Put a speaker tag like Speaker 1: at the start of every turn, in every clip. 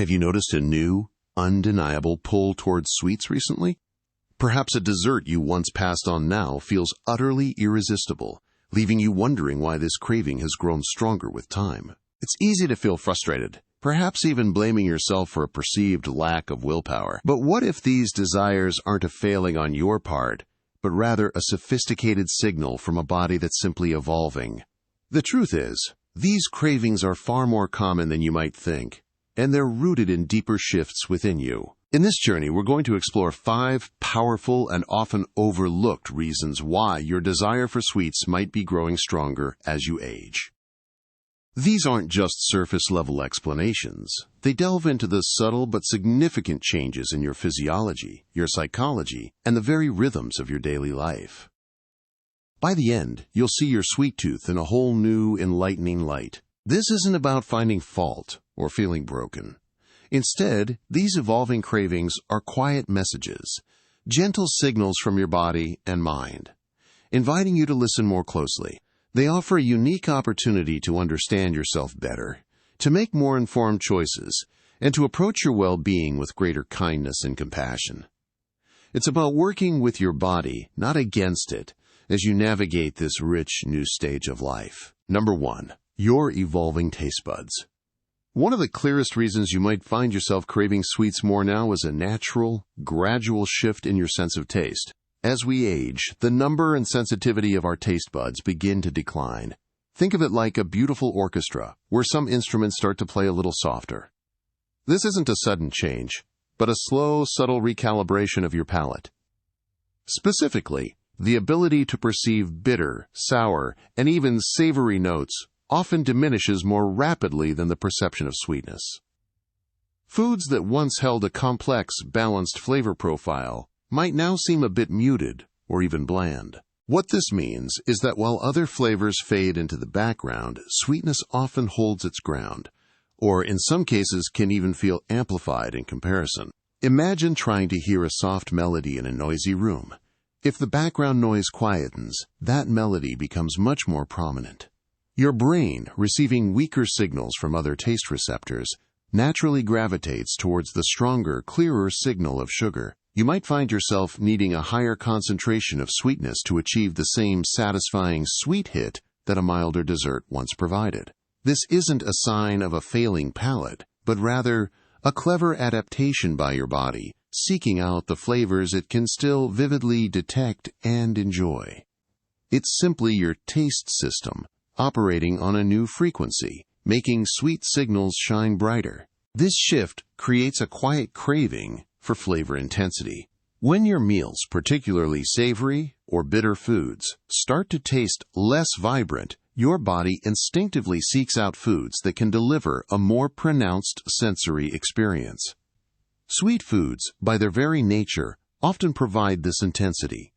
Speaker 1: Have you noticed a new, undeniable pull towards sweets recently? Perhaps a dessert you once passed on now feels utterly irresistible, leaving you wondering why this craving has grown stronger with time. It's easy to feel frustrated, perhaps even blaming yourself for a perceived lack of willpower. But what if these desires aren't a failing on your part, but rather a sophisticated signal from a body that's simply evolving? The truth is, these cravings are far more common than you might think, and they're rooted in deeper shifts within you. In this journey, we're going to explore 5 powerful and often overlooked reasons why your desire for sweets might be growing stronger as you age. These aren't just surface-level explanations. They delve into the subtle but significant changes in your physiology, your psychology, and the very rhythms of your daily life. By the end, you'll see your sweet tooth in a whole new, enlightening light. This isn't about finding fault or feeling broken. Instead, these evolving cravings are quiet messages, gentle signals from your body and mind, inviting you to listen more closely. They offer a unique opportunity to understand yourself better, to make more informed choices, and to approach your well-being with greater kindness and compassion. It's about working with your body, not against it, as you navigate this rich new stage of life. Number 1. Your evolving taste buds. One of the clearest reasons you might find yourself craving sweets more now is a natural, gradual shift in your sense of taste. As we age, the number and sensitivity of our taste buds begin to decline. Think of it like a beautiful orchestra, where some instruments start to play a little softer. This isn't a sudden change, but a slow, subtle recalibration of your palate. Specifically, the ability to perceive bitter, sour, and even savory notes often diminishes more rapidly than the perception of sweetness. Foods that once held a complex, balanced flavor profile might now seem a bit muted or even bland. What this means is that while other flavors fade into the background, sweetness often holds its ground, or in some cases can even feel amplified in comparison. Imagine trying to hear a soft melody in a noisy room. If the background noise quietens, that melody becomes much more prominent. Your brain, receiving weaker signals from other taste receptors, naturally gravitates towards the stronger, clearer signal of sugar. You might find yourself needing a higher concentration of sweetness to achieve the same satisfying sweet hit that a milder dessert once provided. This isn't a sign of a failing palate, but rather a clever adaptation by your body, seeking out the flavors it can still vividly detect and enjoy. It's simply your taste system operating on a new frequency, making sweet signals shine brighter. This shift creates a quiet craving for flavor intensity. When your meals, particularly savory or bitter foods, start to taste less vibrant, your body instinctively seeks out foods that can deliver a more pronounced sensory experience. Sweet foods, by their very nature, often provide this intensity.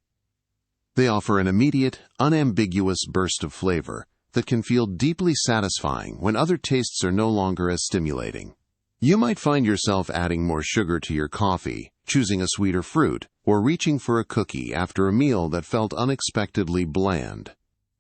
Speaker 1: They offer an immediate, unambiguous burst of flavor that can feel deeply satisfying when other tastes are no longer as stimulating. You might find yourself adding more sugar to your coffee, choosing a sweeter fruit, or reaching for a cookie after a meal that felt unexpectedly bland.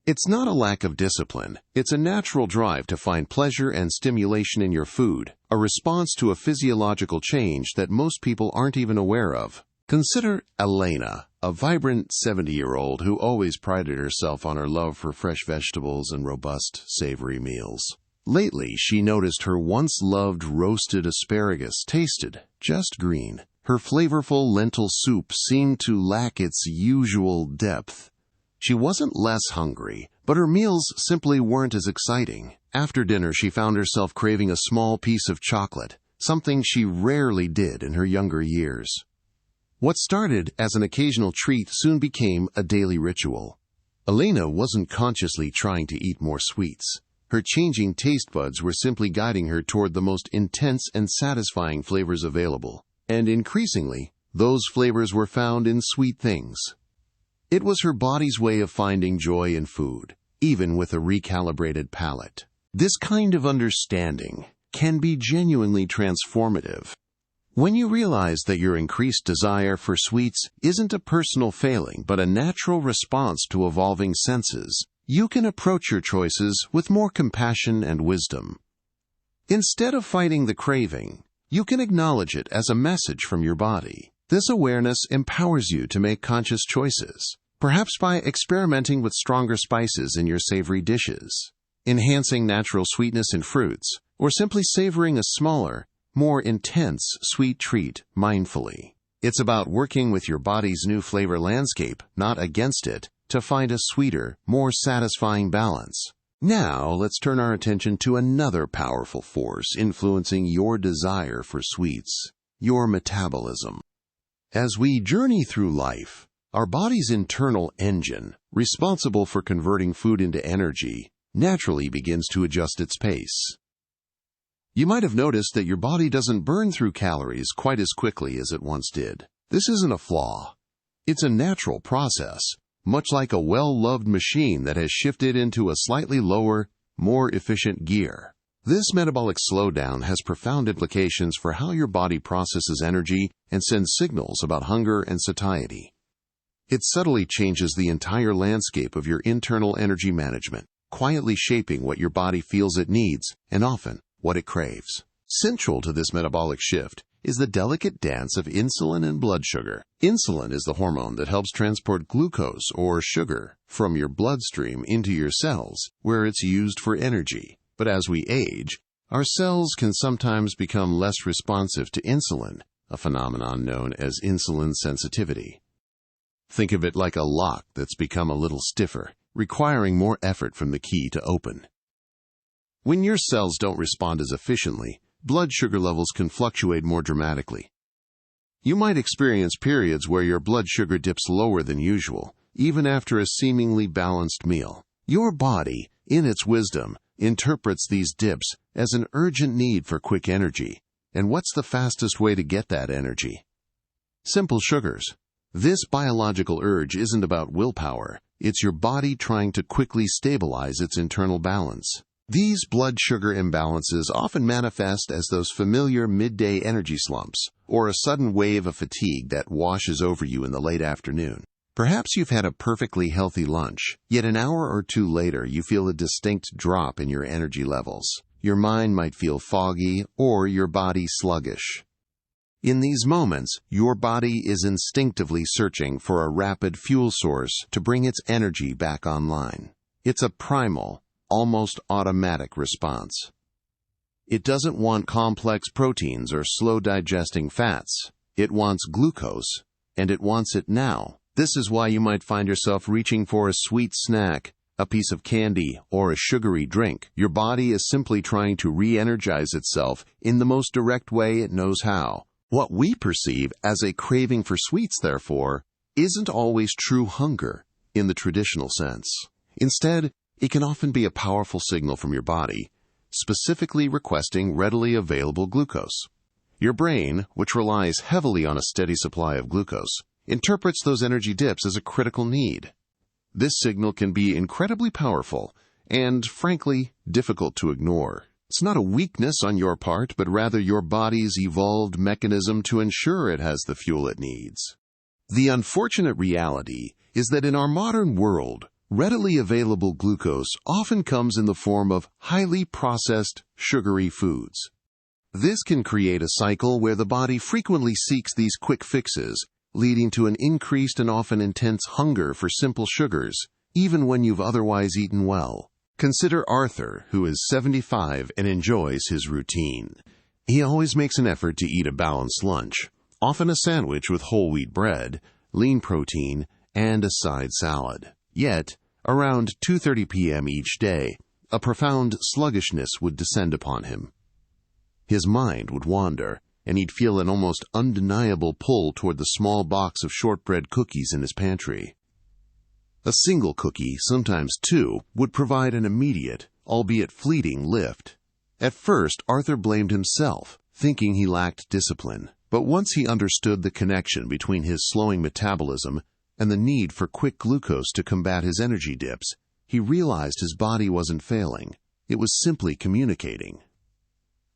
Speaker 1: It's not a lack of discipline. It's a natural drive to find pleasure and stimulation in your food, a response to a physiological change that most people aren't even aware of. Consider Elena, a vibrant 70-year-old who always prided herself on her love for fresh vegetables and robust, savory meals. Lately, she noticed her once-loved roasted asparagus tasted just green. Her flavorful lentil soup seemed to lack its usual depth. She wasn't less hungry, but her meals simply weren't as exciting. After dinner, she found herself craving a small piece of chocolate, something she rarely did in her younger years. What started as an occasional treat soon became a daily ritual. Elena wasn't consciously trying to eat more sweets. Her changing taste buds were simply guiding her toward the most intense and satisfying flavors available. And increasingly, those flavors were found in sweet things. It was her body's way of finding joy in food, even with a recalibrated palate. This kind of understanding can be genuinely transformative. When you realize that your increased desire for sweets isn't a personal failing but a natural response to evolving senses, you can approach your choices with more compassion and wisdom. Instead of fighting the craving, You can acknowledge it as a message from your body. This awareness empowers you to make conscious choices, perhaps by experimenting with stronger spices in your savory dishes, enhancing natural sweetness in fruits, or simply savoring a smaller, more intense sweet treat mindfully. It's about working with your body's new flavor landscape, not against it, to find a sweeter, more satisfying balance. Now, let's turn our attention to another powerful force influencing your desire for sweets: your metabolism. As we journey through life, our body's internal engine, responsible for converting food into energy, naturally begins to adjust its pace. You might have noticed that your body doesn't burn through calories quite as quickly as it once did. This isn't a flaw. It's a natural process, much like a well-loved machine that has shifted into a slightly lower, more efficient gear. This metabolic slowdown has profound implications for how your body processes energy and sends signals about hunger and satiety. It subtly changes the entire landscape of your internal energy management, quietly shaping what your body feels it needs and often what it craves. Central to this metabolic shift is the delicate dance of insulin and blood sugar. Insulin is the hormone that helps transport glucose or sugar from your bloodstream into your cells, where it's used for energy. But as we age, our cells can sometimes become less responsive to insulin, a phenomenon known as insulin sensitivity. Think of it like a lock that's become a little stiffer, requiring more effort from the key to open. When your cells don't respond as efficiently, blood sugar levels can fluctuate more dramatically. You might experience periods where your blood sugar dips lower than usual, even after a seemingly balanced meal. Your body, in its wisdom, interprets these dips as an urgent need for quick energy. And what's the fastest way to get that energy? Simple sugars. This biological urge isn't about willpower. It's your body trying to quickly stabilize its internal balance. These blood sugar imbalances often manifest as those familiar midday energy slumps, or a sudden wave of fatigue that washes over you in the late afternoon. Perhaps you've had a perfectly healthy lunch, yet an hour or two later you feel a distinct drop in your energy levels. Your mind might feel foggy, or your body sluggish. In these moments, your body is instinctively searching for a rapid fuel source to bring its energy back online. It's a primal, almost automatic response. It doesn't want complex proteins or slow-digesting fats. It wants glucose, and it wants it now. This is why you might find yourself reaching for a sweet snack, a piece of candy, or a sugary drink. Your body is simply trying to re-energize itself in the most direct way it knows how. What we perceive as a craving for sweets, therefore, isn't always true hunger in the traditional sense. Instead, it can often be a powerful signal from your body, specifically requesting readily available glucose. Your brain, which relies heavily on a steady supply of glucose, interprets those energy dips as a critical need. This signal can be incredibly powerful and, frankly, difficult to ignore. It's not a weakness on your part, but rather your body's evolved mechanism to ensure it has the fuel it needs. The unfortunate reality is that in our modern world, readily available glucose often comes in the form of highly processed, sugary foods. This can create a cycle where the body frequently seeks these quick fixes, leading to an increased and often intense hunger for simple sugars, even when you've otherwise eaten well. Consider Arthur, who is 75 and enjoys his routine. He always makes an effort to eat a balanced lunch, often a sandwich with whole wheat bread, lean protein, and a side salad. Yet, around 2:30 p.m. each day, a profound sluggishness would descend upon him. His mind would wander, and he'd feel an almost undeniable pull toward the small box of shortbread cookies in his pantry. A single cookie, sometimes two, would provide an immediate, albeit fleeting, lift. At first, Arthur blamed himself, thinking he lacked discipline. But once he understood the connection between his slowing metabolism and the need for quick glucose to combat his energy dips, he realized his body wasn't failing. It was simply communicating.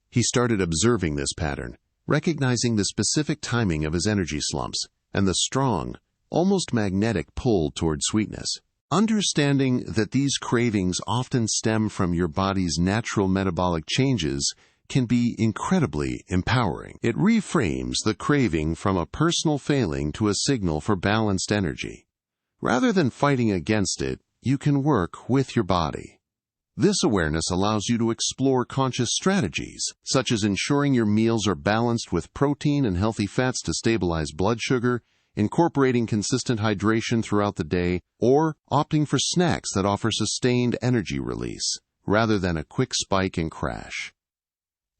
Speaker 1: He started observing this pattern, recognizing the specific timing of his energy slumps and the strong, almost magnetic pull toward sweetness. Understanding that these cravings often stem from your body's natural metabolic changes can be incredibly empowering. It reframes the craving from a personal failing to a signal for balanced energy. Rather than fighting against it, you can work with your body. This awareness allows you to explore conscious strategies, such as ensuring your meals are balanced with protein and healthy fats to stabilize blood sugar, incorporating consistent hydration throughout the day, or opting for snacks that offer sustained energy release, rather than a quick spike and crash.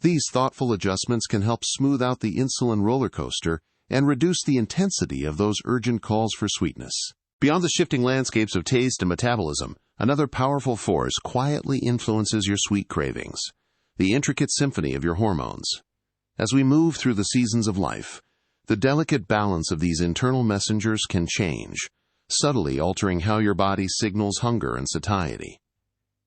Speaker 1: These thoughtful adjustments can help smooth out the insulin roller coaster and reduce the intensity of those urgent calls for sweetness. Beyond the shifting landscapes of taste and metabolism, another powerful force quietly influences your sweet cravings, the intricate symphony of your hormones. As we move through the seasons of life, the delicate balance of these internal messengers can change, subtly altering how your body signals hunger and satiety.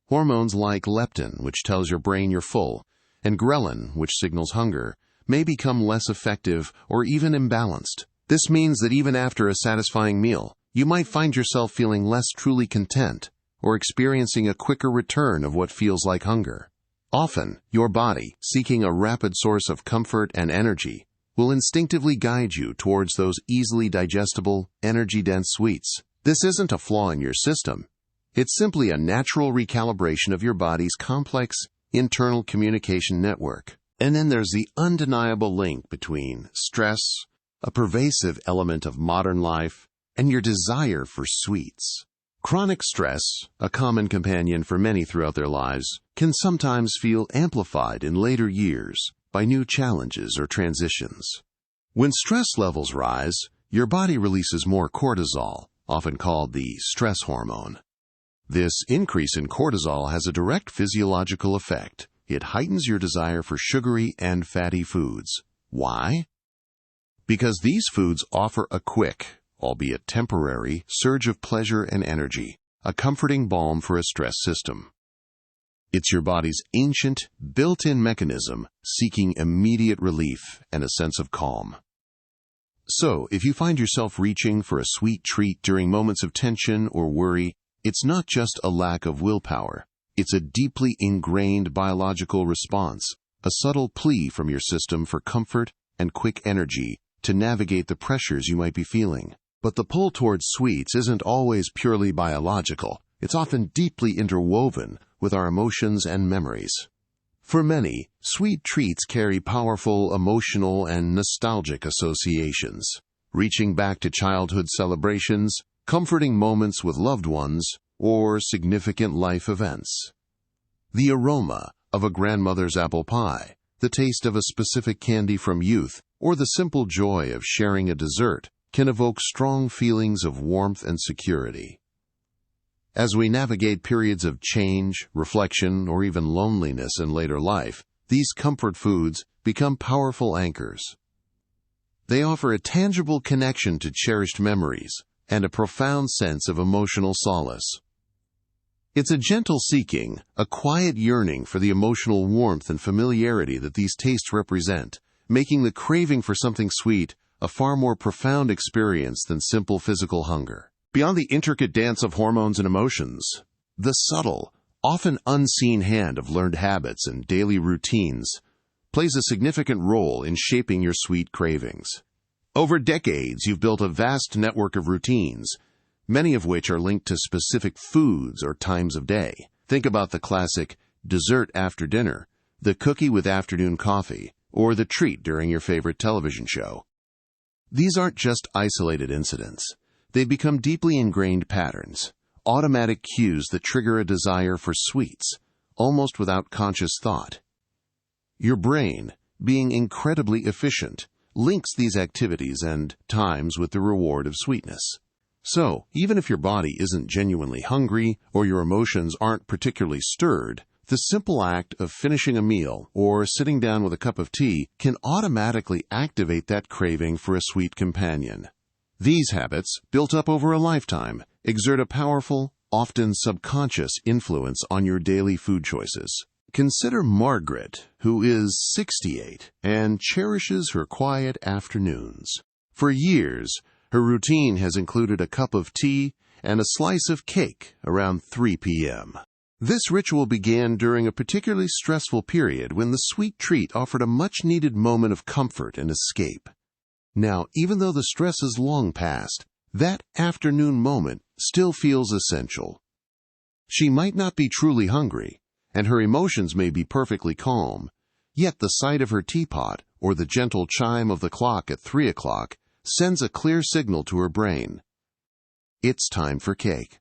Speaker 1: Hormones like leptin, which tells your brain you're full, and ghrelin, which signals hunger, may become less effective or even imbalanced. This means that even after a satisfying meal, you might find yourself feeling less truly content or experiencing a quicker return of what feels like hunger. Often, your body, seeking a rapid source of comfort and energy, will instinctively guide you towards those easily digestible, energy-dense sweets. This isn't a flaw in your system. It's simply a natural recalibration of your body's complex internal communication network. And then there's the undeniable link between stress, a pervasive element of modern life, and your desire for sweets. Chronic stress, a common companion for many throughout their lives, can sometimes feel amplified in later years by new challenges or transitions. When stress levels rise, your body releases more cortisol, often called the stress hormone. This increase in cortisol has a direct physiological effect. It heightens your desire for sugary and fatty foods. Why? Because these foods offer a quick, albeit temporary, surge of pleasure and energy, a comforting balm for a stressed system. It's your body's ancient, built-in mechanism seeking immediate relief and a sense of calm. So, if you find yourself reaching for a sweet treat during moments of tension or worry, it's not just a lack of willpower. It's a deeply ingrained biological response, a subtle plea from your system for comfort and quick energy to navigate the pressures you might be feeling. But the pull towards sweets isn't always purely biological. It's often deeply interwoven with our emotions and memories. For many, sweet treats carry powerful emotional and nostalgic associations, reaching back to childhood celebrations, comforting moments with loved ones, or significant life events. The aroma of a grandmother's apple pie, the taste of a specific candy from youth, or the simple joy of sharing a dessert can evoke strong feelings of warmth and security. As we navigate periods of change, reflection, or even loneliness in later life, these comfort foods become powerful anchors. They offer a tangible connection to cherished memories and a profound sense of emotional solace. It's a gentle seeking, a quiet yearning for the emotional warmth and familiarity that these tastes represent, making the craving for something sweet a far more profound experience than simple physical hunger. Beyond the intricate dance of hormones and emotions, the subtle, often unseen hand of learned habits and daily routines plays a significant role in shaping your sweet cravings. Over decades, you've built a vast network of routines, many of which are linked to specific foods or times of day. Think about the classic dessert after dinner, the cookie with afternoon coffee, or the treat during your favorite television show. These aren't just isolated incidents. They've become deeply ingrained patterns, automatic cues that trigger a desire for sweets, almost without conscious thought. Your brain, being incredibly efficient, links these activities and times with the reward of sweetness. So, even if your body isn't genuinely hungry or your emotions aren't particularly stirred, the simple act of finishing a meal or sitting down with a cup of tea can automatically activate that craving for a sweet companion. These habits, built up over a lifetime, exert a powerful, often subconscious influence on your daily food choices. Consider Margaret, who is 68 and cherishes her quiet afternoons. For years, her routine has included a cup of tea and a slice of cake around 3 p.m. This ritual began during a particularly stressful period when the sweet treat offered a much-needed moment of comfort and escape. Now, even though the stress is long past, that afternoon moment still feels essential. She might not be truly hungry, and her emotions may be perfectly calm, yet the sight of her teapot or the gentle chime of the clock at 3 o'clock sends a clear signal to her brain. It's time for cake.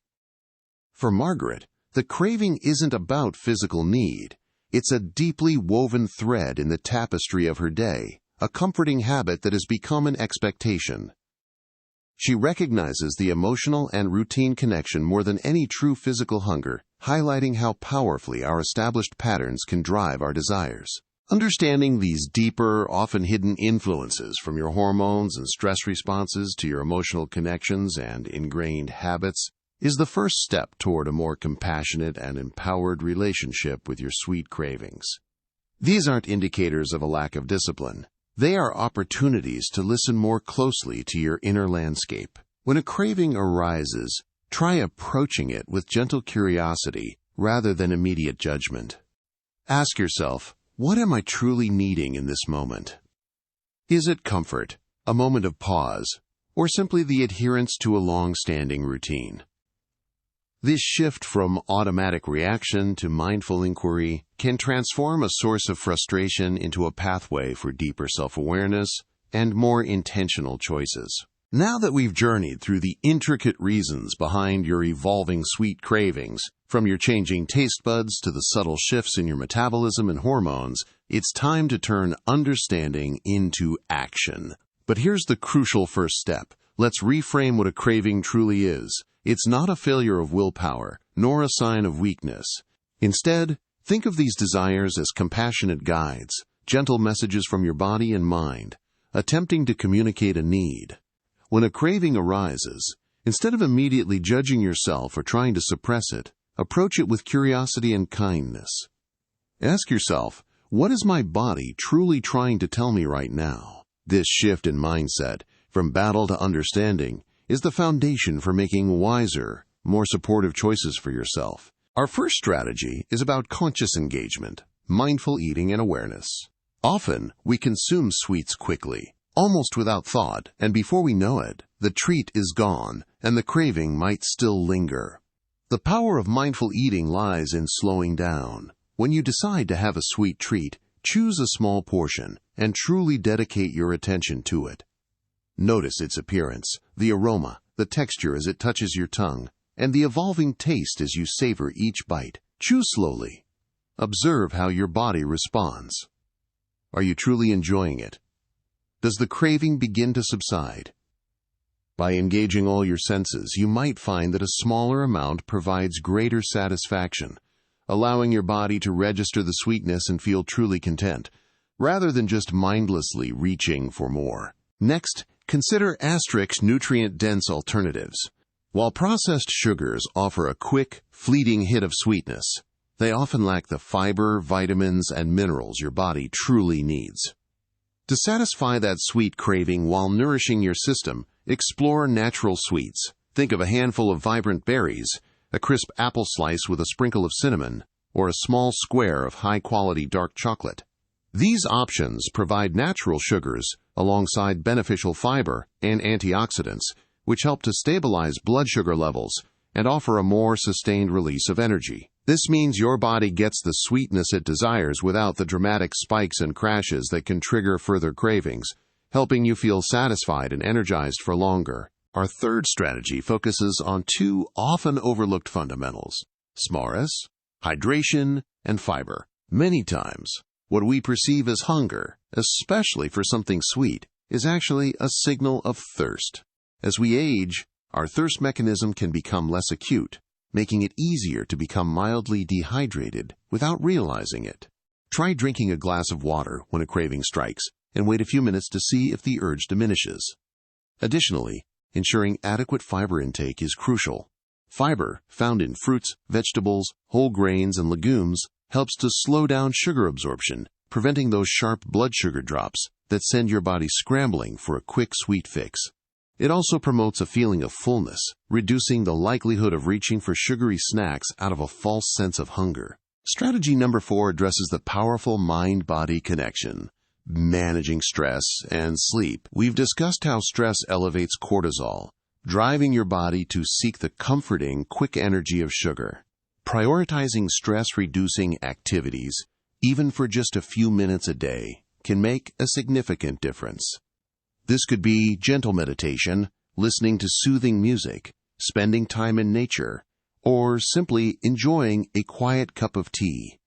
Speaker 1: For Margaret, the craving isn't about physical need. It's a deeply woven thread in the tapestry of her day, a comforting habit that has become an expectation. She recognizes the emotional and routine connection more than any true physical hunger, highlighting how powerfully our established patterns can drive our desires. Understanding these deeper, often hidden influences from your hormones and stress responses to your emotional connections and ingrained habits is the first step toward a more compassionate and empowered relationship with your sweet cravings. These aren't indicators of a lack of discipline. They are opportunities to listen more closely to your inner landscape. When a craving arises, try approaching it with gentle curiosity rather than immediate judgment. Ask yourself, what am I truly needing in this moment? Is it comfort, a moment of pause, or simply the adherence to a long-standing routine? This shift from automatic reaction to mindful inquiry can transform a source of frustration into a pathway for deeper self-awareness and more intentional choices. Now that we've journeyed through the intricate reasons behind your evolving sweet cravings, from your changing taste buds to the subtle shifts in your metabolism and hormones, it's time to turn understanding into action. But here's the crucial first step. Let's reframe what a craving truly is. It's not a failure of willpower, nor a sign of weakness. Instead, think of these desires as compassionate guides, gentle messages from your body and mind, attempting to communicate a need. When a craving arises, instead of immediately judging yourself or trying to suppress it, approach it with curiosity and kindness. Ask yourself, what is my body truly trying to tell me right now? This shift in mindset, from battle to understanding, is the foundation for making wiser, more supportive choices for yourself. Our first strategy is about conscious engagement, mindful eating, and awareness. Often, we consume sweets quickly, almost without thought, and before we know it, the treat is gone, and the craving might still linger. The power of mindful eating lies in slowing down. When you decide to have a sweet treat, choose a small portion and truly dedicate your attention to it. Notice its appearance, the aroma, the texture as it touches your tongue, and the evolving taste as you savor each bite. Chew slowly. Observe how your body responds. Are you truly enjoying it? Does the craving begin to subside? By engaging all your senses, you might find that a smaller amount provides greater satisfaction, allowing your body to register the sweetness and feel truly content, rather than just mindlessly reaching for more. Next, consider nutrient-dense alternatives. While processed sugars offer a quick, fleeting hit of sweetness, they often lack the fiber, vitamins, and minerals your body truly needs. To satisfy that sweet craving while nourishing your system, explore natural sweets. Think of a handful of vibrant berries, a crisp apple slice with a sprinkle of cinnamon, or a small square of high-quality dark chocolate. These options provide natural sugars alongside beneficial fiber and antioxidants, which help to stabilize blood sugar levels and offer a more sustained release of energy. This means your body gets the sweetness it desires without the dramatic spikes and crashes that can trigger further cravings, helping you feel satisfied and energized for longer. Our third strategy focuses on two often overlooked fundamentals: SMARS, hydration, and fiber. Many times, what we perceive as hunger, especially for something sweet, is actually a signal of thirst. As we age, our thirst mechanism can become less acute, making it easier to become mildly dehydrated without realizing it. Try drinking a glass of water when a craving strikes, and wait a few minutes to see if the urge diminishes. Additionally, ensuring adequate fiber intake is crucial. Fiber, found in fruits, vegetables, whole grains, and legumes, helps to slow down sugar absorption, preventing those sharp blood sugar drops that send your body scrambling for a quick sweet fix. It also promotes a feeling of fullness, reducing the likelihood of reaching for sugary snacks out of a false sense of hunger. Strategy number 4 addresses the powerful mind-body connection, managing stress and sleep. We've discussed how stress elevates cortisol, driving your body to seek the comforting, quick energy of sugar. Prioritizing stress-reducing activities, even for just a few minutes a day, can make a significant difference. This could be gentle meditation, listening to soothing music, spending time in nature, or simply enjoying a quiet cup of tea.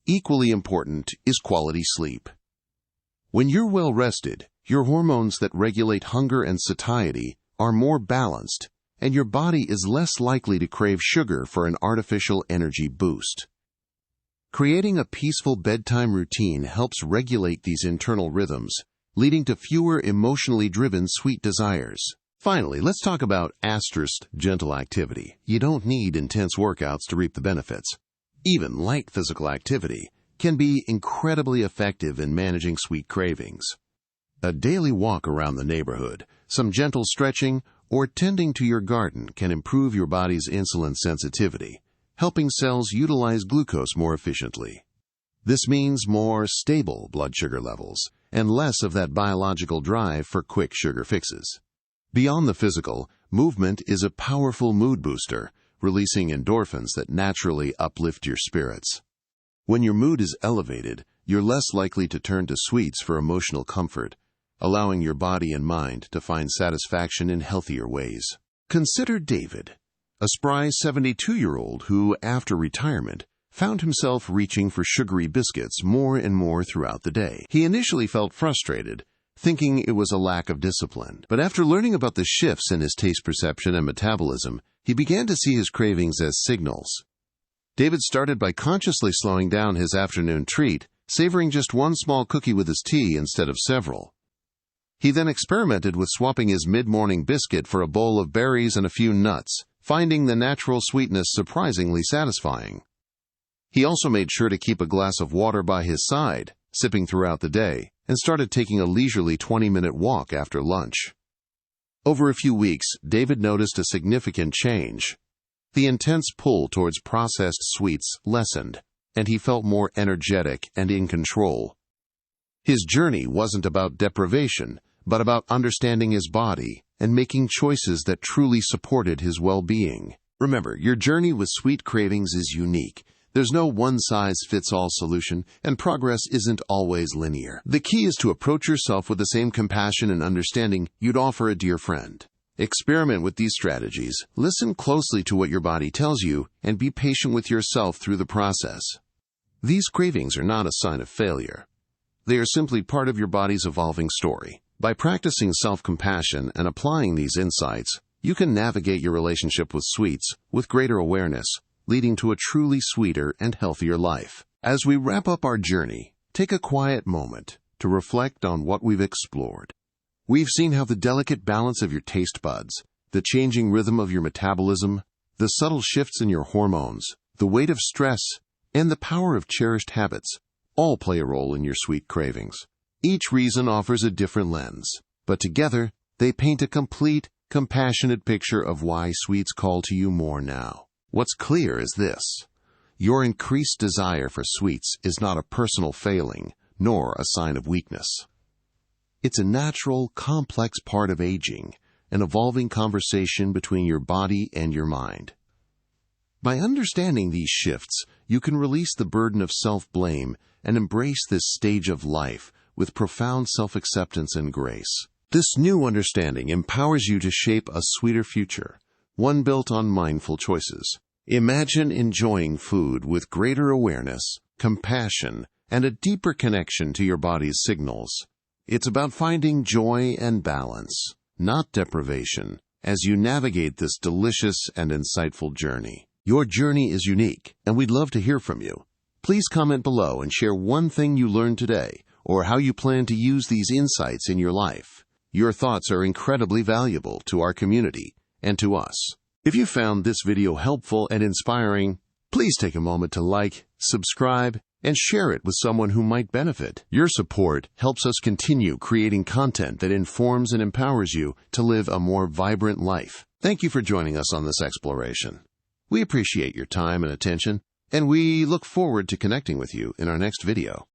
Speaker 1: Equally important is quality sleep. When you're well rested, your hormones that regulate hunger and satiety are more balanced, and your body is less likely to crave sugar for an artificial energy boost. Creating a peaceful bedtime routine helps regulate these internal rhythms, leading to fewer emotionally driven sweet desires. Finally, let's talk about gentle activity. You don't need intense workouts to reap the benefits. Even light physical activity can be incredibly effective in managing sweet cravings. A daily walk around the neighborhood, some gentle stretching, or tending to your garden can improve your body's insulin sensitivity, helping cells utilize glucose more efficiently. This means more stable blood sugar levels and less of that biological drive for quick sugar fixes. Beyond the physical, movement is a powerful mood booster, releasing endorphins that naturally uplift your spirits. When your mood is elevated, you're less likely to turn to sweets for emotional comfort, allowing your body and mind to find satisfaction in healthier ways. Consider David, a spry 72-year-old who, after retirement, found himself reaching for sugary biscuits more and more throughout the day. He initially felt frustrated, thinking it was a lack of discipline. But after learning about the shifts in his taste perception and metabolism, he began to see his cravings as signals. David started by consciously slowing down his afternoon treat, savoring just one small cookie with his tea instead of several. He then experimented with swapping his mid-morning biscuit for a bowl of berries and a few nuts, finding the natural sweetness surprisingly satisfying. He also made sure to keep a glass of water by his side, sipping throughout the day, and started taking a leisurely 20-minute walk after lunch. Over a few weeks, David noticed a significant change. The intense pull towards processed sweets lessened, and he felt more energetic and in control. His journey wasn't about deprivation, but about understanding his body and making choices that truly supported his well-being. Remember, your journey with sweet cravings is unique. There's no one-size-fits-all solution, and progress isn't always linear. The key is to approach yourself with the same compassion and understanding you'd offer a dear friend. Experiment with these strategies, listen closely to what your body tells you, and be patient with yourself through the process. These cravings are not a sign of failure. They are simply part of your body's evolving story. By practicing self-compassion and applying these insights, you can navigate your relationship with sweets with greater awareness, leading to a truly sweeter and healthier life. As we wrap up our journey, take a quiet moment to reflect on what we've explored. We've seen how the delicate balance of your taste buds, the changing rhythm of your metabolism, the subtle shifts in your hormones, the weight of stress, and the power of cherished habits all play a role in your sweet cravings. Each reason offers a different lens, but together they paint a complete, compassionate picture of why sweets call to you more now. What's clear is this: your increased desire for sweets is not a personal failing, nor a sign of weakness. It's a natural, complex part of aging, an evolving conversation between your body and your mind. By understanding these shifts, you can release the burden of self-blame and embrace this stage of life with profound self-acceptance and grace. This new understanding empowers you to shape a sweeter future, one built on mindful choices. Imagine enjoying food with greater awareness, compassion, and a deeper connection to your body's signals. It's about finding joy and balance, not deprivation, as you navigate this delicious and insightful journey. Your journey is unique, and we'd love to hear from you. Please comment below and share one thing you learned today, or how you plan to use these insights in your life. Your thoughts are incredibly valuable to our community and to us. If you found this video helpful and inspiring, please take a moment to like, subscribe, and share it with someone who might benefit. Your support helps us continue creating content that informs and empowers you to live a more vibrant life. Thank you for joining us on this exploration. We appreciate your time and attention, and we look forward to connecting with you in our next video.